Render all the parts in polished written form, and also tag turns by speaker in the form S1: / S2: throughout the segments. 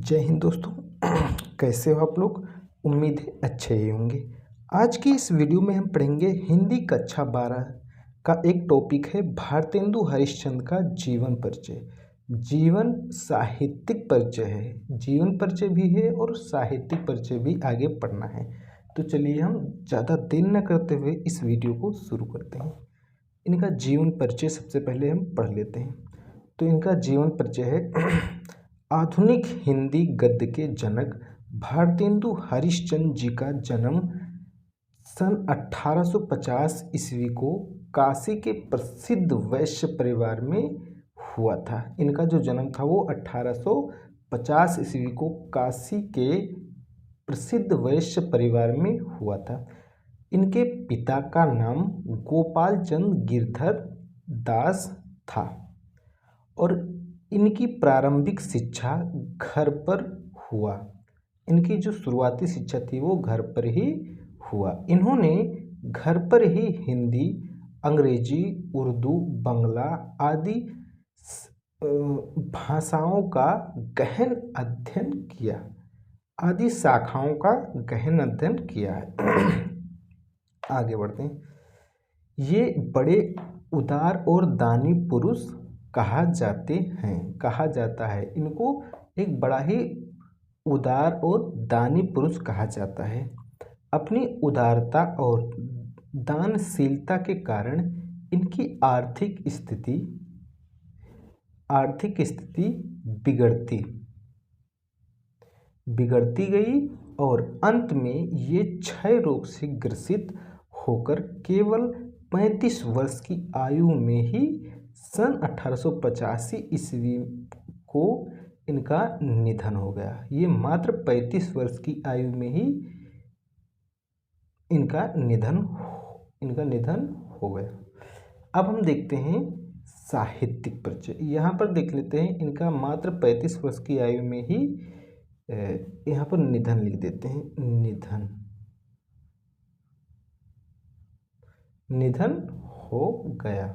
S1: जय हिंद दोस्तों। कैसे हो आप लोग? उम्मीद है अच्छे ही होंगे। आज की इस वीडियो में हम पढ़ेंगे हिंदी कक्षा 12 का एक टॉपिक है भारतेंदु हरिश्चंद्र का जीवन परिचय। जीवन साहित्यिक परिचय है, जीवन परिचय भी है और साहित्यिक परिचय भी आगे पढ़ना है। तो चलिए हम ज़्यादा देर न करते हुए इस वीडियो को शुरू करते हैं। इनका जीवन परिचय सबसे पहले हम पढ़ लेते हैं। तो इनका जीवन परिचय है आधुनिक हिंदी गद्य के जनक भारतेंदु हरिश्चंद्र जी का जन्म सन 1850 ईस्वी को काशी के प्रसिद्ध वैश्य परिवार में हुआ था। इनका जो जन्म था वो 1850 ईस्वी को काशी के प्रसिद्ध वैश्य परिवार में हुआ था। इनके पिता का नाम गोपाल चंद गिरधर दास था और इनकी प्रारंभिक शिक्षा घर पर हुआ। इनकी जो शुरुआती शिक्षा थी वो घर पर ही हुआ। इन्होंने घर पर ही हिंदी, अंग्रेजी, उर्दू, बंगला आदि भाषाओं का गहन अध्ययन किया, आदि शाखाओं का गहन अध्ययन किया है। आगे बढ़ते हैं। ये बड़े उदार और दानी पुरुष कहा जाता है। इनको एक बड़ा ही उदार और दानी पुरुष कहा जाता है। अपनी उदारता और दानशीलता के कारण इनकी आर्थिक स्थिति बिगड़ती गई और अंत में ये क्षय रोग से ग्रसित होकर केवल 35 वर्ष की आयु में ही सन 1885 ईस्वी को इनका निधन हो गया। ये मात्र 35 वर्ष की आयु में ही इनका निधन हो गया। अब हम देखते हैं साहित्यिक परिचय। यहाँ पर देख लेते हैं इनका मात्र 35 वर्ष की आयु में ही यहाँ पर निधन लिख देते हैं। निधन हो गया।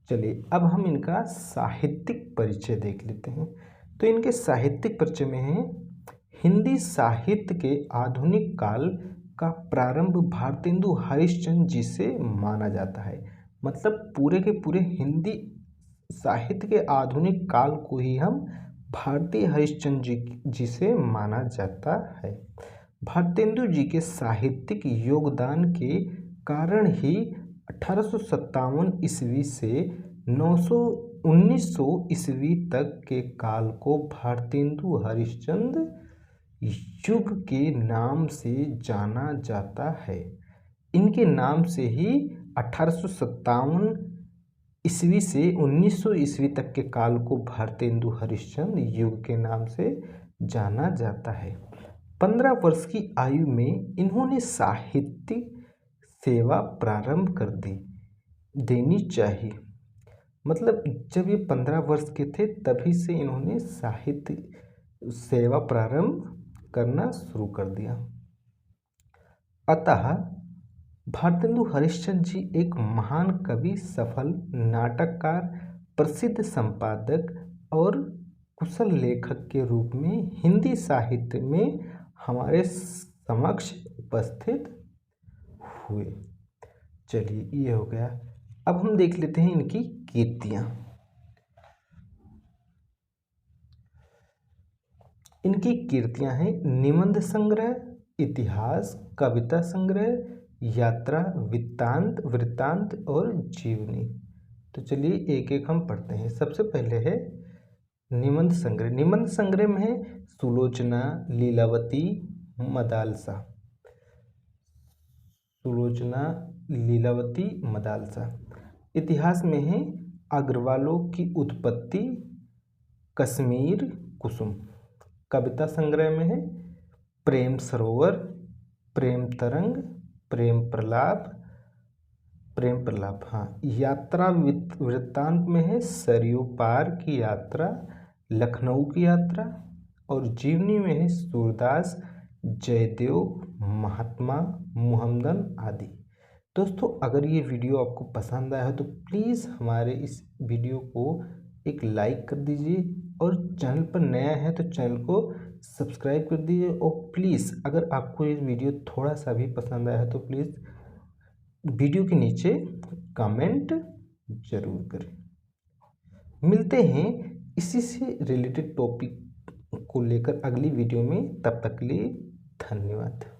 S1: चलिए अब हम इनका साहित्यिक परिचय देख लेते हैं। तो इनके साहित्यिक परिचय में है हिंदी साहित्य के आधुनिक काल का प्रारंभ भारतेंदु हरिश्चंद्र जी से माना जाता है। मतलब पूरे के पूरे हिंदी साहित्य के आधुनिक काल को ही हम भारतीय हरिश्चंद्र जी से माना जाता है। भारतेंदु जी के साहित्यिक योगदान के कारण ही 1857 ईस्वी से 1900 ईस्वी तक के काल को भारतेंदु हरिश्चंद्र युग के नाम से जाना जाता है। इनके नाम से ही 1857 ईस्वी से 1900 ईस्वी तक के काल को भारतेंदु हरिश्चंद्र युग के नाम से जाना जाता है। 15 वर्ष की आयु में इन्होंने साहित्यिक सेवा प्रारंभ कर देनी चाहिए। मतलब जब ये 15 वर्ष के थे तभी से इन्होंने साहित्य सेवा प्रारंभ करना शुरू कर दिया। अतः भारतेंदु हरिश्चंद्र जी एक महान कवि, सफल नाटककार, प्रसिद्ध संपादक और कुशल लेखक के रूप में हिंदी साहित्य में हमारे समक्ष उपस्थित हुए। चलिए ये हो गया। अब हम देख लेते हैं इनकी कीर्तियाँ। इनकी कीर्तियाँ हैं निबंध संग्रह, इतिहास, कविता संग्रह, यात्रा, वृत्तांत और जीवनी। तो चलिए एक एक हम पढ़ते हैं। सबसे पहले है निबंध संग्रह। निबंध संग्रह में है सुलोचना, लीलावती, मदालसा। इतिहास में है अग्रवालों की उत्पत्ति, कश्मीर कुसुम। कविता संग्रह में है प्रेम सरोवर, प्रेम तरंग, प्रेम प्रलाप। यात्रा वृत्तांत में है सरयू पार की यात्रा, लखनऊ की यात्रा। और जीवनी में है सूरदास, जयदेव, महात्मा, मुहम्मदन आदि। दोस्तों अगर ये वीडियो आपको पसंद आया है तो प्लीज़ हमारे इस वीडियो को एक लाइक कर दीजिए और चैनल पर नया है तो चैनल को सब्सक्राइब कर दीजिए। और प्लीज़ अगर आपको ये वीडियो थोड़ा सा भी पसंद आया है तो प्लीज़ वीडियो के नीचे कमेंट ज़रूर करें। मिलते हैं इसी से रिलेटेड टॉपिक को लेकर अगली वीडियो में, तब तक के लिए धन्यवाद।